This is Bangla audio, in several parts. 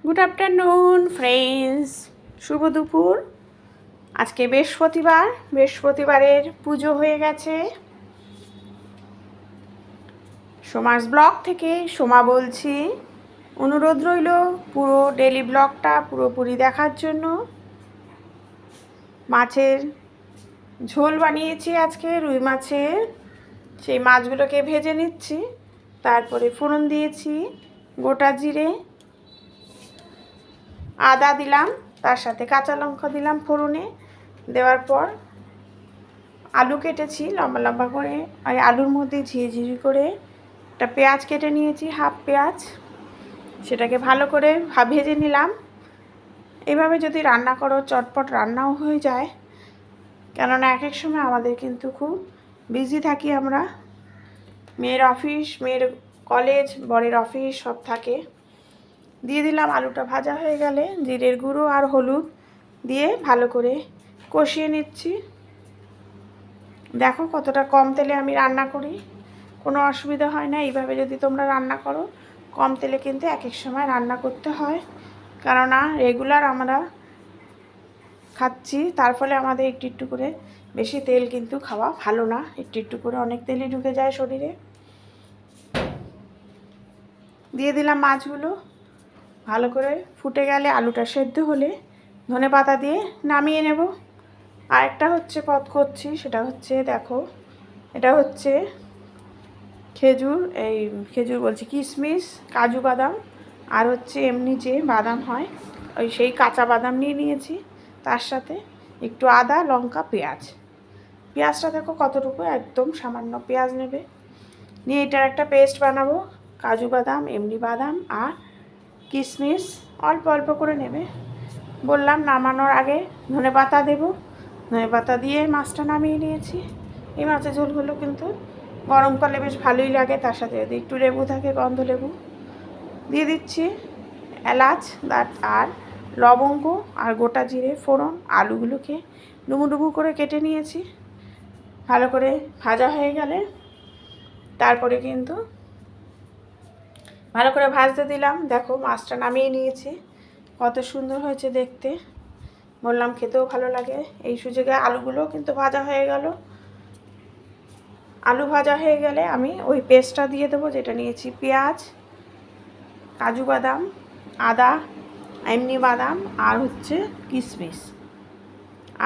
গুড আফটারনুন ফ্রেন্ডস, শুভ দুপুর। আজকে বৃহস্পতিবারের পুজো হয়ে গেছে। সোমাস ব্লগ থেকে সোমা বলছি। অনুরোধ রইল পুরো ডেলি ব্লগটা পুরোপুরি দেখার জন্য। মাছের ঝোল বানিয়েছি আজকে, রুই মাছের। সেই মাছগুলোকে ভেজে নিচ্ছি, তারপরে ফোড়ন দিয়েছি গোটা জিরে, আদা দিলাম, তার সাথে কাঁচা লঙ্কা দিলাম ফোড়নে। দেওয়ার পর আলু কেটেছি লম্বা লম্বা করে, আর আলুর মধ্যে ঝিরিঝিরি করে একটা পেঁয়াজ কেটে নিয়েছি, হাফ পেঁয়াজ। সেটাকে ভালো করে ভেজে নিলাম। এভাবে যদি রান্না করো চটপট রান্নাও হয়ে যায়, কেননা এক এক সময় আমাদের কিন্তু খুব বিজি থাকি আমরা। মেয়ের অফিস, মেয়ের কলেজ, বরের অফিস সব থাকে। দিয়ে দিলাম আলুটা ভাজা হয়ে গেলে জিরের গুঁড়ো আর হলুদ দিয়ে ভালো করে কষিয়ে নিচ্ছি। দেখো কতটা কম তেলে আমি রান্না করি, কোনো অসুবিধা হয় না। এইভাবে যদি তোমরা রান্না করো, কম তেলে কিন্তু এক এক সময় রান্না করতে হয়, কেননা রেগুলার আমরা খাচ্ছি। তার ফলে আমাদের একটু একটু করে বেশি তেল কিন্তু খাওয়া ভালো না। একটু একটু করে অনেক তেলই ঢুকে যায় শরীরে। দিয়ে দিলাম মাছগুলো। ভালো করে ফুটে গেলে, আলুটা সেদ্ধ হলে ধনেপাতা দিয়ে নামিয়ে নেব। আরেকটা হচ্ছে পদ করছি, সেটা হচ্ছে দেখো, এটা হচ্ছে খেজুর বলছি কিশমিশ, কাজু বাদাম, আর হচ্ছে এমনি যে বাদাম হয় সেই কাঁচা বাদাম নিয়ে নিয়েছি। তার সাথে একটু আদা, লঙ্কা, পেঁয়াজটা দেখো কতটুকু, একদম সামান্য পেঁয়াজ নেবে। নিয়ে এটার একটা পেস্ট বানাবো। কাজু বাদাম, এমনি বাদাম আর কিশমিশ অল্প অল্প করে নেবে। বললাম নামানোর আগে ধনেপাতা দেবো। ধনেপাতা দিয়ে মাছটা নামিয়ে নিয়েছি। এই মাছের ঝোলগুলো কিন্তু গরমকালে বেশ ভালোই লাগে। তার সাথে যদি একটু লেবু থাকে, গন্ধ লেবু দিয়ে দিচ্ছি, এলাচ আর লবঙ্গ আর গোটা জিরে ফোড়ন। আলুগুলোকে ডুমু ডুমু করে কেটে নিয়েছি। ভালো করে ভাজা হয়ে গেলে তারপরে কিন্তু ভালো করে ভাজতে দিলাম। দেখো মাছটা নামিয়ে নিয়েছি, কত সুন্দর হয়েছে দেখতে। বললাম খেতেও ভালো লাগে। এই সুযোগে আলুগুলো কিন্তু ভাজা হয়ে গেল। আলু ভাজা হয়ে গেলে আমি ওই পেস্টটা দিয়ে দেবো, যেটা নিয়েছি পেঁয়াজ, কাজু বাদাম, আদা, এমনি বাদাম আর হচ্ছে কিশমিশ,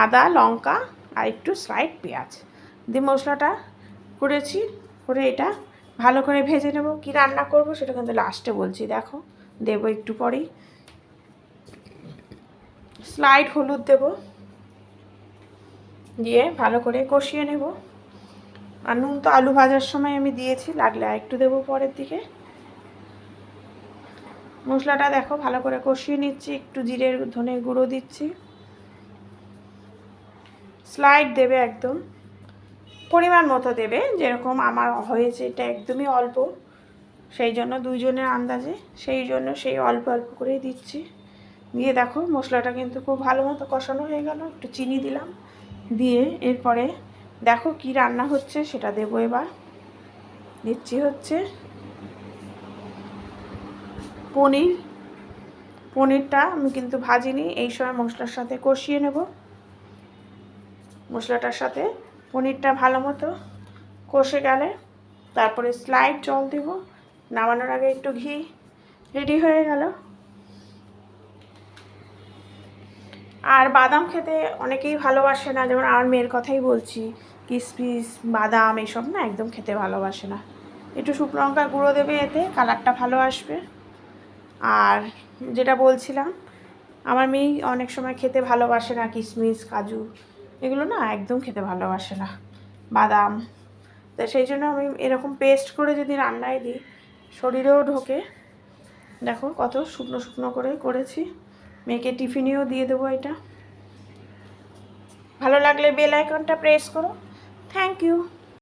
আদা, লঙ্কা আর একটু স্লাইড পেঁয়াজ দিয়ে মশলাটা করেছি। করে এটা ভালো করে ভেজে নেব। কি রান্না করব সেটা কিন্তু লাস্টে বলছি, দেখো দেবো একটু পরেই। স্লাইড হলুদ দেব, দিয়ে ভালো করে কষিয়ে নেব। আর নুন তো আলু ভাজার সময় আমি দিয়েছি, লাগলে আর একটু দেবো পরের দিকে। মশলাটা দেখো ভালো করে কষিয়ে নিচ্ছি, একটু জিরের ধনে গুঁড়ো দিচ্ছি। স্লাইড দেবে একদম পরিমাণ মতো দেবে, যেরকম আমার হয়েছে এটা একদমই অল্প, সেই জন্য দুইজনের আন্দাজে, সেই জন্য সেই অল্প অল্প করেই দিচ্ছি। দিয়ে দেখো মশলাটা কিন্তু খুব ভালো মতো কষানো হয়ে গেল। একটু চিনি দিলাম, দিয়ে এরপরে দেখো কি রান্না হচ্ছে সেটা দেবো। এবার দিচ্ছি হচ্ছে পনিরটা আমি কিন্তু ভাজিনি, এই সময় মশলার সাথে কষিয়ে নেব। মশলাটার সাথে পনিরটা ভালো মতো কষে গেলে তারপরে স্লাইড জল দেব। নামানোর আগে একটু ঘি। রেডি হয়ে গেল। আর বাদাম খেতে অনেকেই ভালোবাসে না, যেমন আমার মেয়ের কথাই বলছি, কিশমিশ, বাদাম এসব না একদম খেতে ভালোবাসে না। একটু শুকনো লঙ্কার গুঁড়ো দেবে, এতে কালারটা ভালো আসবে। আর যেটা বলছিলাম, আমার মেয়ে অনেক সময় খেতে ভালোবাসে না কিশমিশ, কাজু, এগুলো না একদম খেতে ভালোবাসে না, বাদাম। তো সেই জন্য আমি এরকম পেস্ট করে যদি রান্নায় দিই, শরীরেও ঢোকে। দেখো কত শুকনো শুকনো করে করেছি। মেয়েকে টিফিনেও দিয়ে দেবো এটা। ভালো লাগলে বেল আইকনটা প্রেস করো। Thank you.